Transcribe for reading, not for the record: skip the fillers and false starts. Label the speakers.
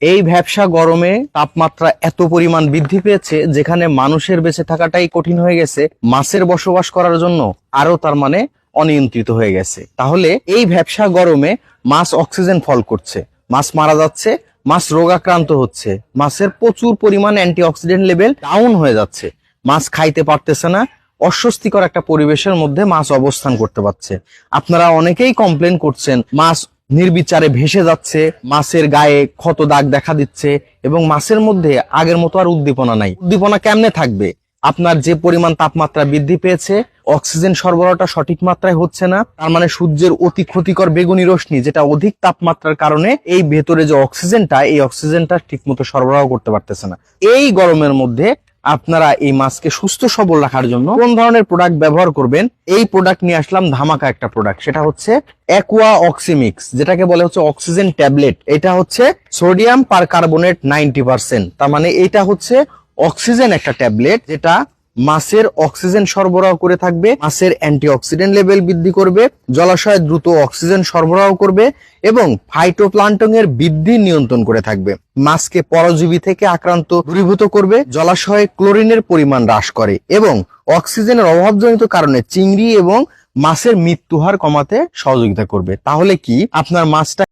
Speaker 1: এই ভ্যাপসা গরমে তাপমাত্রা এত পরিমাণ বৃদ্ধি পেয়েছে যেখানে মানুষের বেঁচে থাকাটাই কঠিন হয়ে গেছে, মাছের বসবাস করার জন্য আরো তার মানে অনিয়ন্ত্রিত হয়ে গেছে। তাহলে এই ভ্যাপসা গরমে মাছ অক্সিজেন ফল করছে, মাছ মারা যাচ্ছে, মাছ রোগাক্রান্ত হচ্ছে, মাছের প্রচুর পরিমাণ অ্যান্টিঅক্সিডেন্ট লেভেল ডাউন হয়ে যাচ্ছে, মাছ খাইতে পারতেছে না, অস্বস্তিকর একটা পরিবেশের মধ্যে মাছ অবস্থান করতে পারছে। আপনারা অনেকেই কমপ্লেন করছেন মাছ নির্বিচারে ভেসে যাচ্ছে, মাছের গায়ে ক্ষত দাগ দেখা দিচ্ছে এবং মাছের মধ্যে আগের মতো আর উদ্দীপনা নাই। উদ্দীপনা কেমনে থাকবে? আপনার যে পরিমাণ তাপমাত্রা বৃদ্ধি পেয়েছে, অক্সিজেন সরবরাহটা সঠিক মাত্রায় হচ্ছে না, তার মানে সূর্যের অতি ক্ষতিকর বেগুনি রশ্মি যেটা অধিক তাপমাত্রার কারণে এই ভেতরে যে অক্সিজেনটা, এই অক্সিজেনটা ঠিক মতো সরবরাহ করতে পারতেছে না। এই গরমের মধ্যে আপনারা এই মাছকে সুস্থ সবল রাখার জন্য কোন ধরনের প্রোডাক্ট ব্যবহার করবেন, এই প্রোডাক্ট নিয়ে আসলাম ধামাকা একটা প্রোডাক্ট। সেটা হচ্ছে অ্যাকুয়া অক্সিমিক্স, যেটাকে বলে হচ্ছে অক্সিজেন ট্যাবলেট। এটা হচ্ছে সোডিয়াম পারকার্বনেট 90%, তার মানে এটা হচ্ছে অক্সিজেন একটা ট্যাবলেট যেটা মাছের অক্সিজেন সরবরাহ করে থাকবে, মাছের অ্যান্টিঅক্সিডেন্ট লেভেল বৃদ্ধি করবে, জলাশয়ে দ্রুত অক্সিজেন সরবরাহ করবে এবং ফাইটোপ্লাঙ্কটন এর বৃদ্ধি নিয়ন্ত্রণ করে থাকবে, মাছকে পরজীবী থেকে আক্রান্ত দূরীভূত করবে, জলাশয়ে ক্লোরিনের পরিমাণ হ্রাস করে এবং অক্সিজেনের অভাবজনিত কারণে চিংড়ি এবং মাছের মৃত্যু হার কমাতে সহযোগিতা করবে। তাহলে কি আপনার মাছটা